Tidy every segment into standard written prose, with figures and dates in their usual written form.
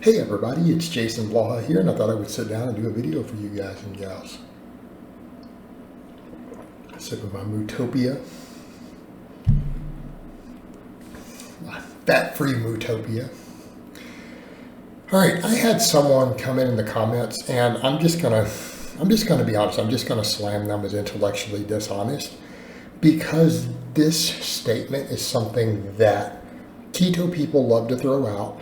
Hey everybody, it's Jason Blaha here, and I thought I would sit down and do a video for you guys and gals. Sip of my Mootopia. My fat-free Mootopia. Alright, I had someone come in the comments, and I'm just gonna be honest, I'm just gonna slam them as intellectually dishonest, because this statement is something that keto people love to throw out.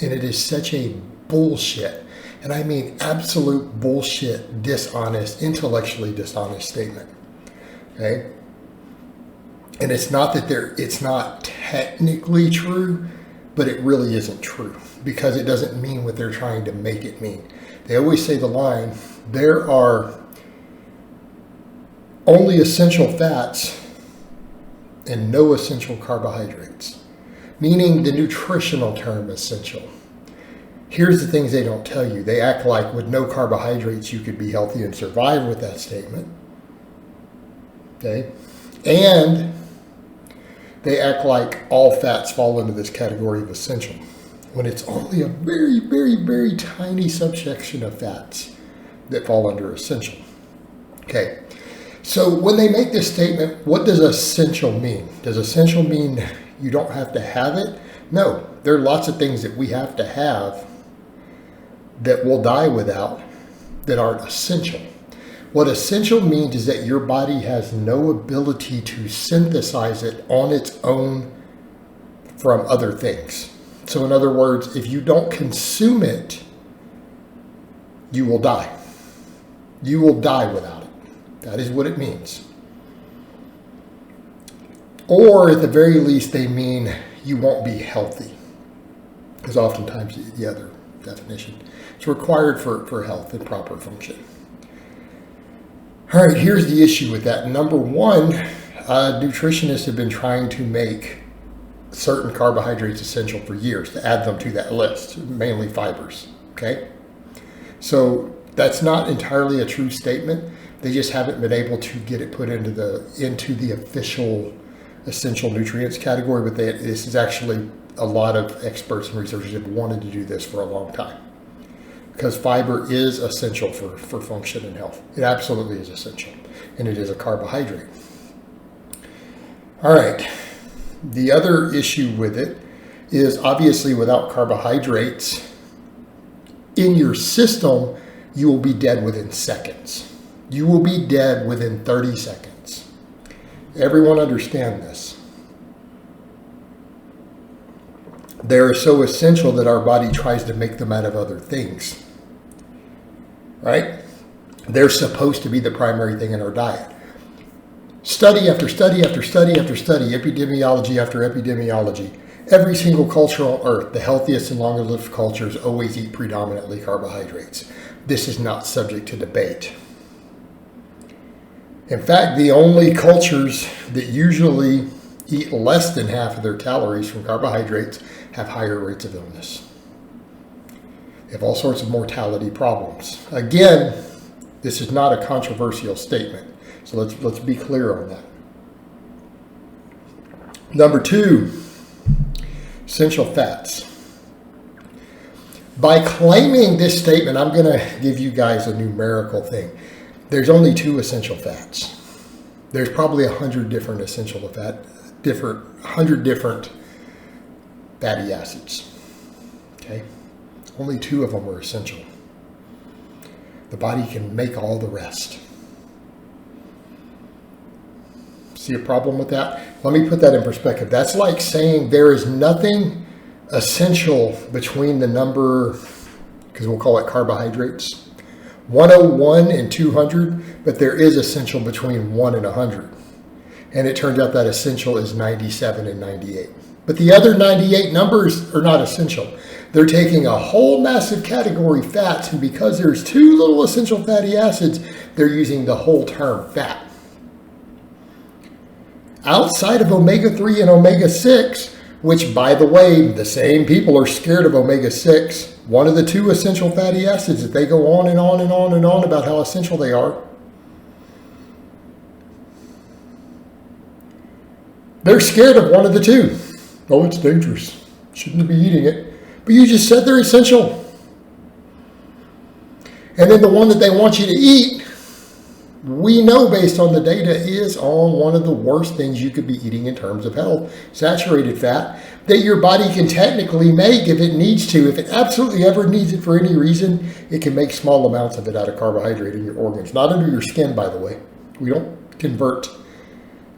And it is such a bullshit, and I mean absolute bullshit, dishonest, intellectually dishonest statement. Okay? And it's not that it's not technically true, but it really isn't true because it doesn't mean what they're trying to make it mean. They always say the line, there are only essential fats and no essential carbohydrates. Meaning the nutritional term essential. Here's the things they don't tell you. They act like with no carbohydrates you could be healthy and survive with that statement. Okay? And they act like all fats fall into this category of essential, when it's only a very, very, very tiny subsection of fats that fall under essential. Okay. So when they make this statement, what does essential mean? Does essential mean you don't have to have it? No, there are lots of things that we have to have that we'll die without that aren't essential. What essential means is that your body has no ability to synthesize it on its own from other things. So in other words, if you don't consume it, you will die. You will die without it. That is what it means. Or at the very least, they mean you won't be healthy. Because oftentimes the other definition, it's required for health and proper function. All right, here's the issue with that. Number one, nutritionists have been trying to make certain carbohydrates essential for years, to add them to that list, mainly fibers, okay? So that's not entirely a true statement. They just haven't been able to get it put into the official essential nutrients category, but this is actually a lot of experts and researchers have wanted to do this for a long time, because fiber is essential for function and health. It absolutely is essential, and it is a carbohydrate. All right, the other issue with it is obviously without carbohydrates in your system, you will be dead within seconds. You will be dead within 30 seconds. Everyone understand this. They're so essential that our body tries to make them out of other things. Right? They're supposed to be the primary thing in our diet. Study after study after study after study, epidemiology after epidemiology. Every single culture on earth, the healthiest and longest lived cultures always eat predominantly carbohydrates. This is not subject to debate. In fact, the only cultures that usually eat less than half of their calories from carbohydrates have higher rates of illness. They have all sorts of mortality problems. Again, this is not a controversial statement, so let's be clear on that. Number two, essential fats. By claiming this statement, I'm going to give you guys a numerical thing. There's only 2 essential fats. There's probably 100 different essential fat, 100 different fatty acids. Okay? Only 2 of them are essential. The body can make all the rest. See a problem with that? Let me put that in perspective. That's like saying there is nothing essential between the number, because we'll call it carbohydrates, 101 and 200, but there is essential between 1 and 100. And it turns out that essential is 97 and 98. But the other 98 numbers are not essential. They're taking a whole massive category fats, and because there's 2 little essential fatty acids, they're using the whole term fat. Outside of omega-3 and omega-6, which, by the way, the same people are scared of omega-6, one of the 2 essential fatty acids that they go on and on and on and on about how essential they are. They're scared of one of the 2. Oh, it's dangerous. Shouldn't be eating it. But you just said they're essential. And then the one that they want you to eat, we know based on the data is on one of the worst things you could be eating in terms of health, saturated fat, that your body can technically make if it needs to. If it absolutely ever needs it for any reason, it can make small amounts of it out of carbohydrate in your organs. Not under your skin, by the way. We don't convert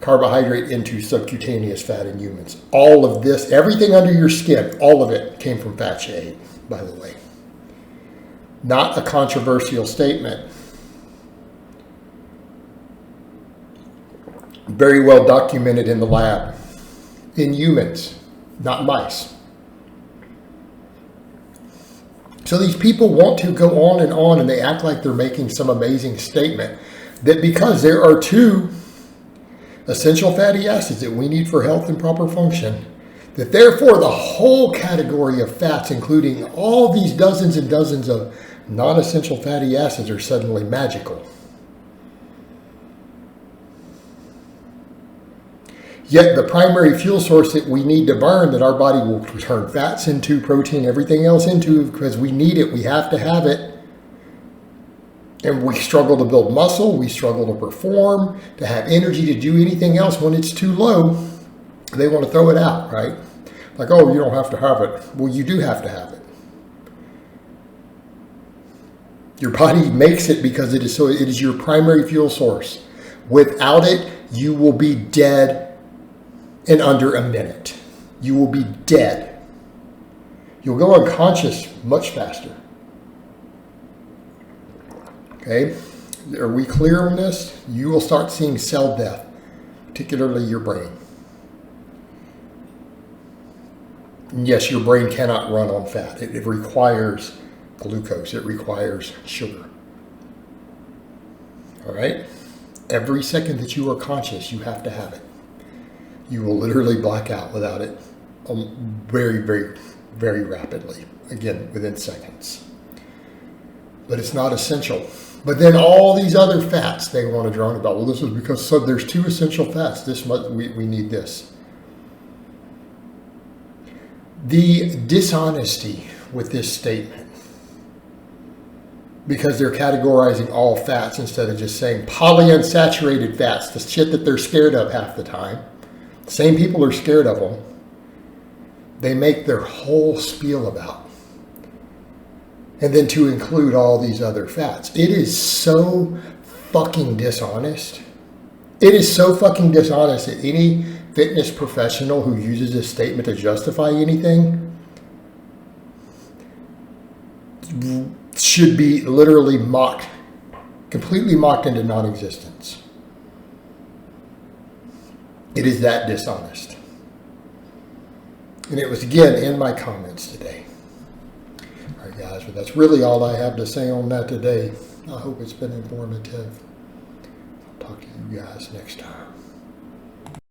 carbohydrate into subcutaneous fat in humans. All of this, everything under your skin, all of it came from fat you ate, by the way. Not a controversial statement. Very well documented in the lab. In humans, not mice. So these people want to go on and they act like they're making some amazing statement that because there are 2 essential fatty acids that we need for health and proper function, that therefore the whole category of fats, including all these dozens and dozens of non-essential fatty acids, are suddenly magical. Yet the primary fuel source that we need to burn, that our body will turn fats into, protein, everything else into, because we need it, we have to have it. And we struggle to build muscle, we struggle to perform, to have energy to do anything else when it's too low. They want to throw it out, right? Like, oh, you don't have to have it. Well, you do have to have it. Your body makes it because it is your primary fuel source. Without it, you will be dead in under a minute. You will be dead. You'll go unconscious much faster. Okay, are we clear on this? You will start seeing cell death, particularly your brain. And yes, your brain cannot run on fat. It requires glucose. It requires sugar. All right? Every second that you are conscious, you have to have it. You will literally black out without it very, very, very rapidly. Again, within seconds. But it's not essential. But then all these other fats they want to drone about. Well, this is because there's 2 essential fats. We need this. The dishonesty with this statement, because they're categorizing all fats instead of just saying polyunsaturated fats, the shit that they're scared of half the time. The same people are scared of them. They make their whole spiel about. And then to include all these other fats. It is so fucking dishonest. It is so fucking dishonest that any fitness professional who uses this statement to justify anything should be literally mocked, completely mocked into non-existence. It is that dishonest. And it was again in my comments today. All right, guys, but that's really all I have to say on that today. I hope it's been informative. I'll talk to you guys next time.